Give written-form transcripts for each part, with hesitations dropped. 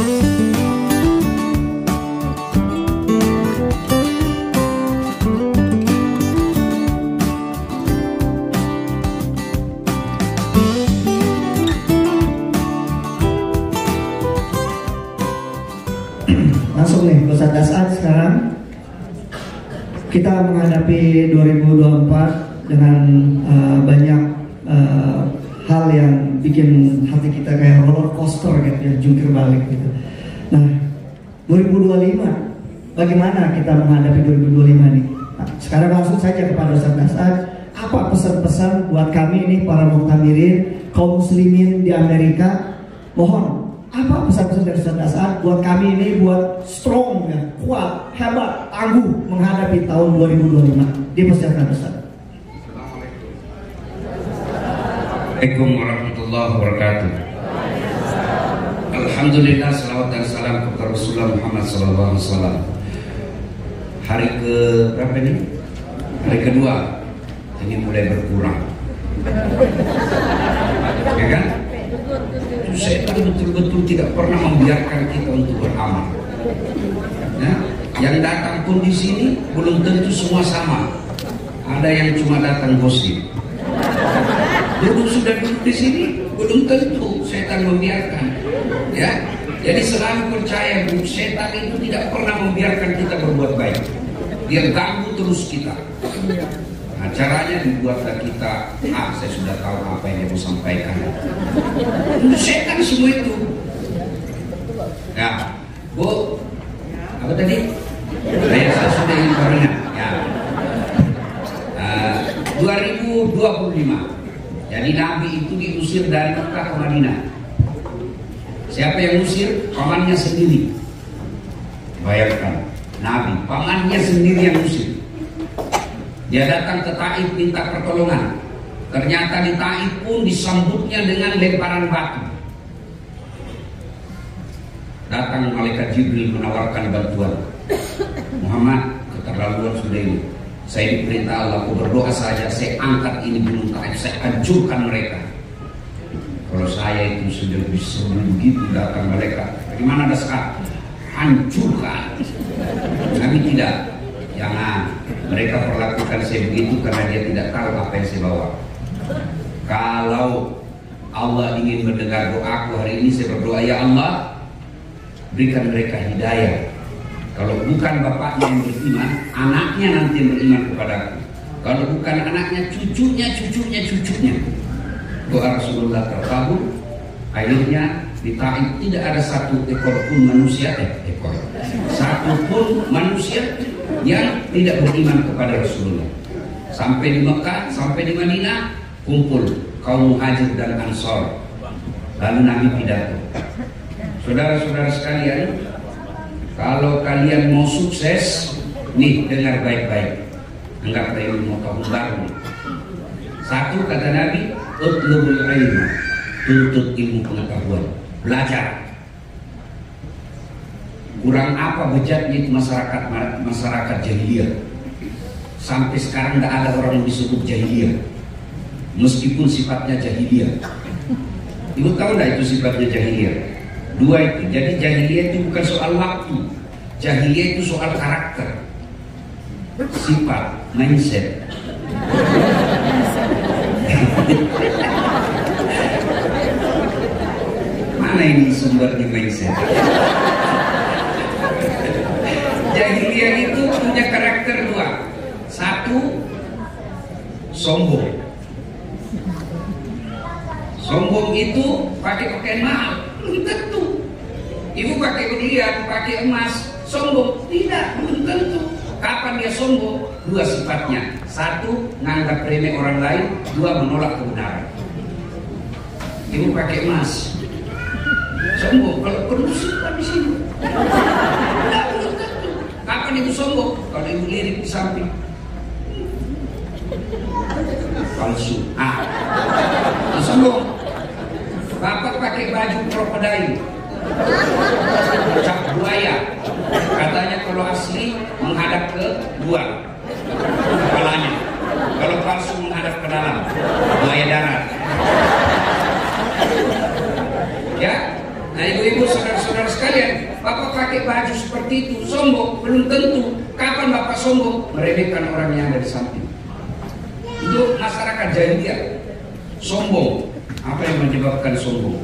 Langsung nih, Ustadz As'ad, sekarang kita menghadapi 2024 dengan banyak hal yang bikin hati kita kayak roller coaster gitu ya, jungkir balik gitu. Nah, 2025, bagaimana kita menghadapi 2025 nih? Nah, sekarang langsung saja kepada Ustadz As'ad, apa pesan-pesan buat kami nih para muktamirin, kaum muslimin di Amerika? Mohon, apa pesan-pesan dari Ustadz As'ad buat kami ini, buat strong ya, kuat, hebat, tangguh menghadapi tahun 2025? Dipersilakan Ustadz. Assalamualaikum warahmatullahi wabarakatuh. Alhamdulillah, salawat dan salam kepada Rasulullah Muhammad SAW. Hari ke berapa ini? Hari kedua. Ini mulai berkurang, ya kan? Setan betul-betul tidak pernah membiarkan kita untuk beramal. Ya? Yang datang pun di sini belum tentu semua sama. Ada yang cuma datang gosip. Sudah duduk di sini belum tentu setan membiarkan. Ya, jadi selalu percaya Bu, setan itu tidak pernah membiarkan kita berbuat baik. Dia ganggu terus kita. Nah, caranya dibuatlah kita, saya sudah tahu apa yang dia mau sampaikan. Setan semua itu. Ya, Bu, apa tadi? Saya sudah ingin barunya. Ya. 2025. Jadi Nabi itu diusir dari Mekah ke Madinah. Siapa yang usir? Pamannya sendiri. Bayangkan, Nabi, pamannya sendiri yang usir. Dia datang ke Taif minta pertolongan. Ternyata di Taif pun disambutnya dengan lemparan batu. Datang malaikat Jibril menawarkan bantuan. Muhammad, keterlaluan sudah ini. Saya diperintah Allah, aku berdoa saja, saya angkat ini gunung Taif, saya hancurkan mereka. Kalau saya itu sudah bisa begitu datang mereka, bagaimana ada saat hancurkan? Kami tidak. Jangan, mereka perlakukan saya begitu karena dia tidak tahu apa yang saya bawa. Kalau Allah ingin mendengar doaku hari ini, saya berdoa, ya Allah, berikan mereka hidayah. Kalau bukan bapaknya yang beriman, anaknya nanti yang beriman kepadaku. Kalau bukan anaknya, cucunya. Doa Rasulullah terkabul. Akhirnya di Taif tidak ada satu ekor pun manusia, satu pun manusia yang tidak beriman kepada Rasulullah. Sampai di Mekah, sampai di Madinah, kumpul kaum Muhajir dan Ansor. Lalu Nabi pidato. Saudara-saudara sekalian, kalau kalian mau sukses, nih dengar baik-baik. Anggaplah ini mau tahun baru. Satu, kata Nabi, utlubul ilmu, tuntut ilmu pengetahuan, belajar. Kurang apa bejatnya itu masyarakat jahiliyah. Sampai sekarang tidak ada orang yang disebut jahiliyah, meskipun sifatnya jahiliyah. Ibu tahu tidak itu sifatnya jahiliyah? Dua itu. Jadi jahiliyah itu bukan soal waktu, jahiliyah itu soal karakter, sifat, mindset. Mana ini sumbernya mindset? Jahiliyah itu punya karakter dua. Satu, sombong. Sombong itu pakai pakaian mahal, belum tentu. Ibu pakai berlian, pakai emas, sombong? Tidak, belum tentu. Kapan dia sombong? Dua sifatnya. Satu, nganggap remeh orang lain. Dua, menolak kebenaran. Ibu pakai emas, sombong? Kalau perlu simpan di sini. Tidak, belum tentu. Kapan ibu sombong? Kalau ibu lirik di samping. Palsu. Sombong. Bapak pakai baju krokodil, cap buaya. Katanya kalau asli menghadap ke luar kepalanya, kalau palsu menghadap ke dalam, buaya darat. Ya, Nah ibu-ibu, saudara-saudara sekalian, bapak pakai baju seperti itu sombong? Belum tentu. Kapan bapak sombong? Meremehkan orang yang ada di samping. Itu masyarakat jahiliyah. Sombong. Apa yang menyebabkan sombong?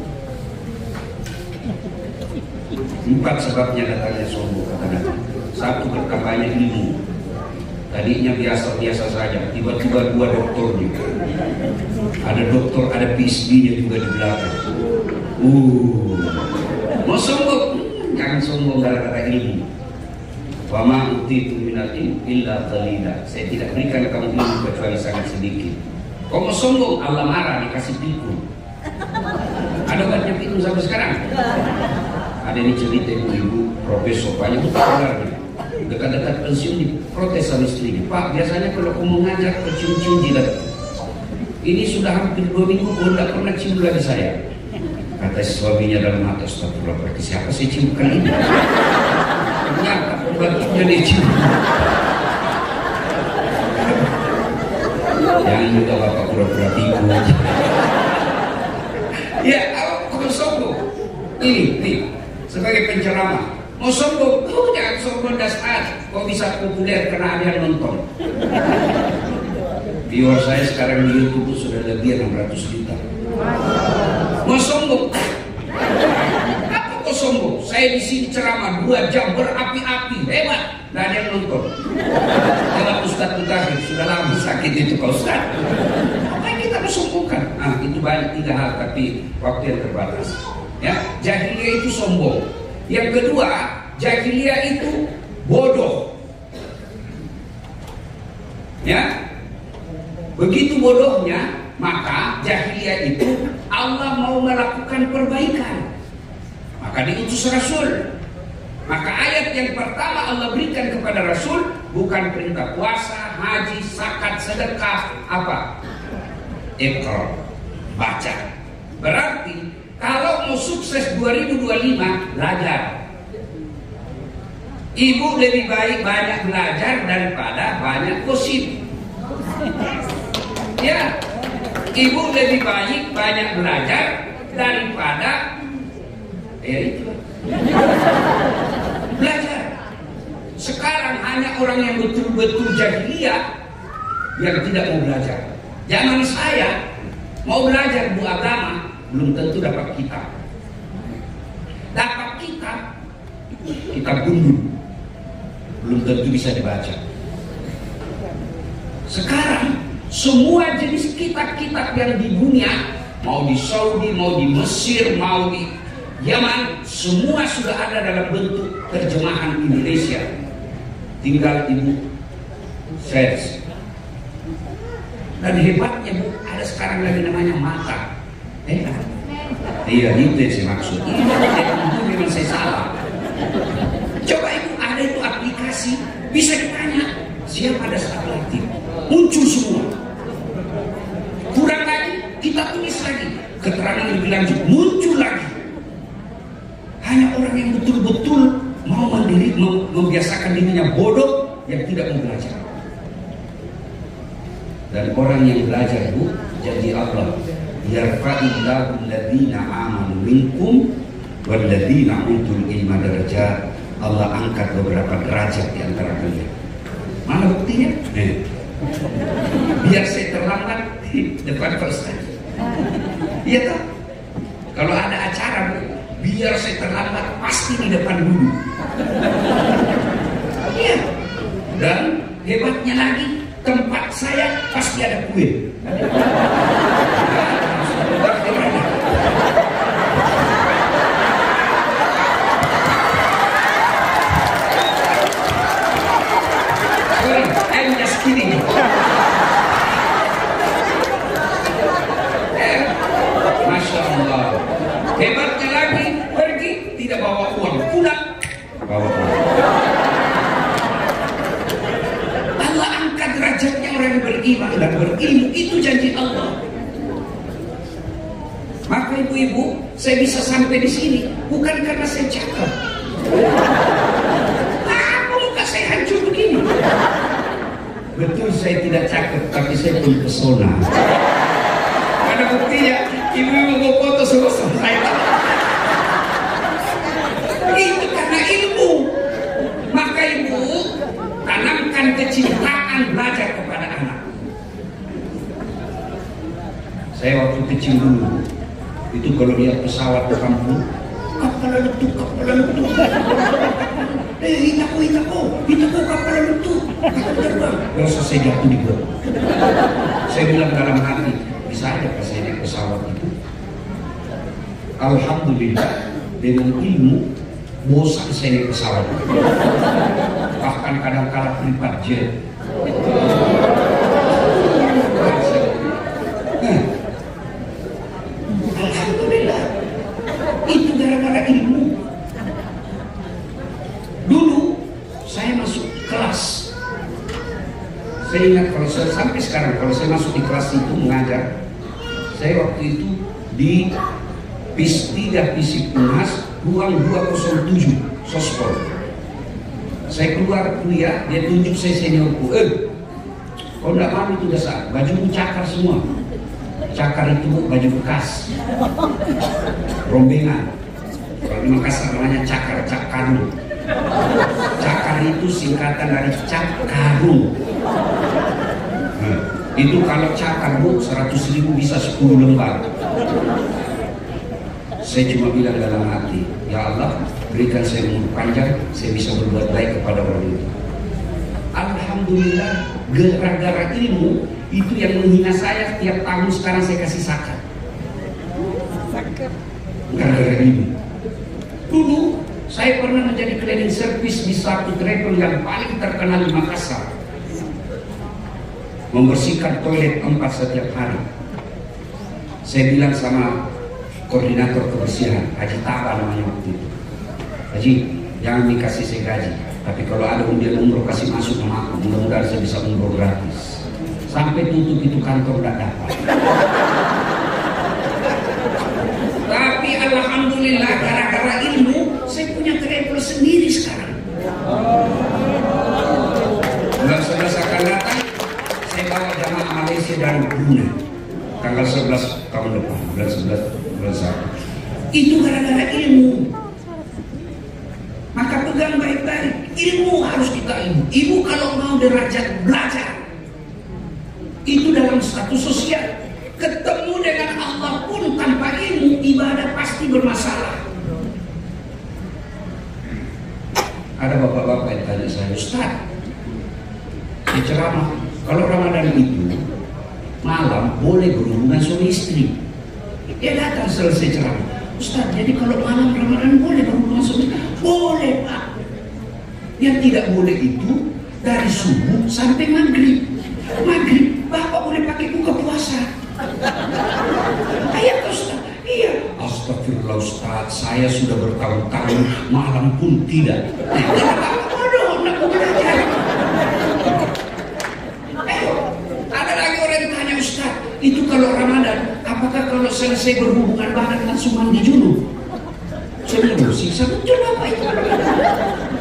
4 sebabnya datangnya sombong, kata Nabi. 1, bertambahnya ilmu. Tadinya biasa-biasa saja, tiba-tiba 2 doktornya. Ada doktor, ada PhD-nya juga di belakang. Mau sombong? Jangan sombong gara-gara ilmu. Wa ma utitu minal ilmi illa qalila. Saya tidak berikan kamu ilmu kecuali sangat sedikit. Kau mau sombong, Allah marah, dikasih pikun. Ada obatnya pikun sampai sekarang. Ada ini cerita ibu profesor banyak populer. Dekat-dekat pensiun diprotes sama istrinya. Pak, biasanya kalau kamu ngajak ke cium-cium jidat, ini sudah hampir 2 minggu kau tidak pernah cium lagi saya. Kata suaminya dalam hati, astagfirullah, berarti siapa saya cium kali ini? Ternyata pembantunya dia cium. Jangan juga bapak pura-pura tipu. Ya, kalau sombong, ini sebagai penceramah, mau sombong, jangan sombong dasar. Kok bisa populer karena ada yang nonton? Viewer saya sekarang di YouTube sudah lebih 600 juta. Mau sombong? Apa kok sombong? Saya di sini ceramah 2 jam berapi-api, hebat. Nggak ada yang nonton. Kalau Ustadz Mutakhir sudah lama sakit itu Pak Ustadz. Apa yang kita bersombongkan? Nah, itu banyak 3 hal, tapi waktu yang terbatas. Ya, jahiliyah itu sombong. Yang kedua, jahiliyah itu bodoh. Ya, begitu bodohnya, maka jahiliyah itu Allah mau melakukan perbaikan, maka diutus Rasul. Maka ayat yang pertama Allah berikan kepada Rasul bukan perintah puasa, haji, zakat, sedekah, apa? Iqra, baca. Berarti kalau mau sukses 2025, belajar. Ibu lebih baik banyak belajar daripada banyak gosip. Ya, ibu lebih baik banyak belajar daripada itu. Belajar. Sekarang hanya orang yang betul-betul jahiliyah yang tidak mau belajar. Zaman saya mau belajar bu agama, belum tentu dapat kitab. Dapat kitab gundul, belum tentu bisa dibaca. Sekarang semua jenis kitab-kitab yang di dunia, mau di Saudi, mau di Mesir, mau di Yaman, semua sudah ada dalam bentuk terjemahan Indonesia. Tinggal ibu search. Dan hebatnya bu, ada sekarang lagi namanya mata. Iya, itu yang saya maksud. Ini memang saya salah. Coba ibu, ada itu aplikasi, bisa ditanya siapa ada saat aktif, muncul semua. Kurang lagi, kita tulis lagi, keterangan lebih lanjut, muncul lagi. Hanya orang yang betul-betul mau mandiri, membiasakan dirinya bodoh, yang tidak mau belajar. Dan orang yang belajar bu, jadi Allah yarfa'illahu alladhina amanu minkum walladhina utul ilma darajat. Allah angkat beberapa derajat di antara kalian. Mana buktinya? Biar saya terlambat di depan Ustaz. Iya toh? Kalau ada acara bu, biar saya terlambat pasti di depan dulu. Iya. Dan hebatnya lagi, tempat saya pasti ada kue. Sorry, I'm just kidding. Masya Allah. Hebatnya lagi, pergi tidak bawa uang, pulang bawa uang. Allah angkat derajatnya orang yang beriman dan berilmu, itu janji Allah. Maka ibu-ibu, saya bisa sampai di sini bukan karena saya cakap. Apa muka saya hancur begini? Betul saya tidak cakap, tapi saya pun pesona. Ada buktinya, ibu-ibu mau foto sama saya. kecil dulu itu kalau lihat pesawat ke kampung, kapal letup, hitako kapal letup, kapal terbang. Biasa saya jatuh di got. Saya bilang dalam hati, bisa aja pas saya naik pesawat itu. Alhamdulillah dengan ilmu bosan saya naik pesawat. Bahkan kadang-kadang private jet. Alhamdulillah itu gara-gara ilmu. Dulu saya masuk kelas, saya ingat kalau saya sampai sekarang kalau saya masuk di kelas itu mengajar, saya waktu itu di PIS 3 Fisip Unhas ruang 207 Sospol. Saya keluar kuliah, dia tunjuk saya seniorku, kau enggak malu itu dasar, bajumu cakar semua. Cakar itu baju bekas, rombengan. Kalau di Makassar namanya cakar, cakarung. Cakar itu singkatan dari cakarung. Nah, itu kalau cakar bu 100.000 bisa 10 lembar. Saya cuma bilang dalam hati, ya Allah berikan saya umur panjang, saya bisa berbuat baik kepada orang itu. Alhamdulillah gara-gara ilmu itu yang menghina saya tiap tahun sekarang saya kasih zakat. Gara-gara ilmu. Dulu saya pernah menjadi cleaning service di satu travel yang paling terkenal di Makassar, membersihkan toilet 4 setiap hari. Saya bilang sama koordinator kebersihan, Haji Taba namanya waktu itu, Haji jangan dikasih saya gaji, tapi kalau ada undian umroh kasih masuk sama aku, mudah-mudahan saya bisa umroh gratis. Sampai tutup itu kantor tidak dapat. Tapi alhamdulillah gara-gara ilmu saya punya travel sendiri sekarang. Bulan 11 akan datang saya bawa jamaah Malaysia dan Brunei tanggal 11 tahun depan, bulan 11 bulan 1. Itu gara-gara ilmu. Maka pegang baik-baik, ilmu harus kita ilmu. Ibu kalau mau derajat belajar itu dalam status sosial, ketemu dengan Allah pun tanpa ilmu ibadah pasti bermasalah. Ada bapak-bapak yang tanya saya, Ustaz, di ceramah kalau Ramadan itu malam boleh berhubungan suami istri. Dia datang selesai ceramah, Ustaz, jadi kalau malam Ramadan boleh berhubungan suami istri? Boleh Pak. Yang tidak boleh itu dari subuh sampai maghrib. Maghrib Bapak boleh pakai buka puasa. Ayat Ustaz. Iya. Astagfirullah Ustaz, saya sudah bertahun-tahun malam pun tidak. Bodoh, nak belajar. Ada lagi orang yang tanya, Ustaz, itu kalau Ramadan, apakah kalau selesai berhubungan badan langsung mandi junub? Saya bilang, siksa betul apa itu?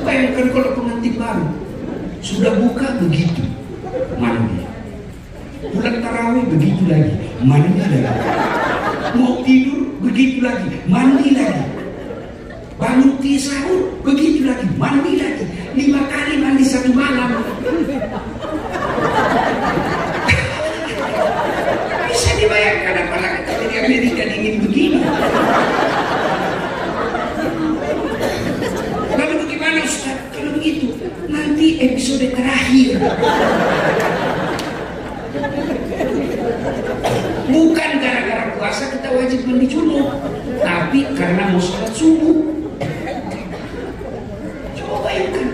Bayangkan kalau pengantin baru sudah buka begitu, mandi. Pulang tarawih begitu lagi, mandi lagi. Mau tidur begitu lagi, mandi lagi. Bangun sahur begitu lagi, mandi lagi. 5 kali mandi satu malam. Bisa dibayangkan apalagi kalau di Amerika dingin begini. Lalu bagaimana Ustaz? Kalau begitu nanti episode terakhir. Bukan gara-gara puasa kita wajib mandi junub, tapi karena mau sholat subuh. Coba bayangkan,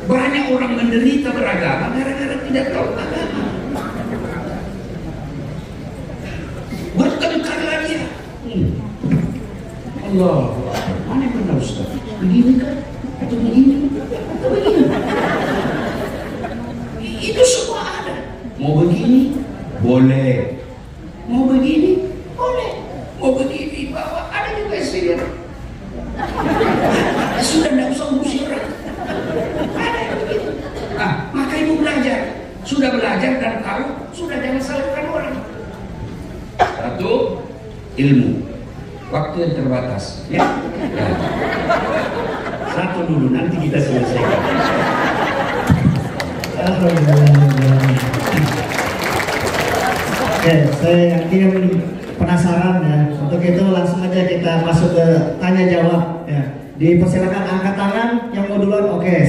banyak orang menderita beragama gara-gara tidak tahu agama. Bertengkar lagi ya. Allah, mana benar Ustaz? Begini kan? Atau begini? Atau begini? Itu semua ada. Mau begini? Boleh. Mau begini? Boleh. Mau begini? Bawa ada juga sihir. Sudah tidak usah ngusir orang. Ada yang begitu. Nah, maka ibu belajar. Sudah belajar dan tahu, sudah jangan salahkan orang. Satu, ilmu. Waktu yang terbatas. Ya. Ya. Satu dulu, nanti kita selesaikan. Alhamdulillah. Saya yakin penasaran ya. Untuk itu langsung aja kita masuk ke tanya jawab ya. Dipersilakan angkat tangan yang mau duluan. Oke,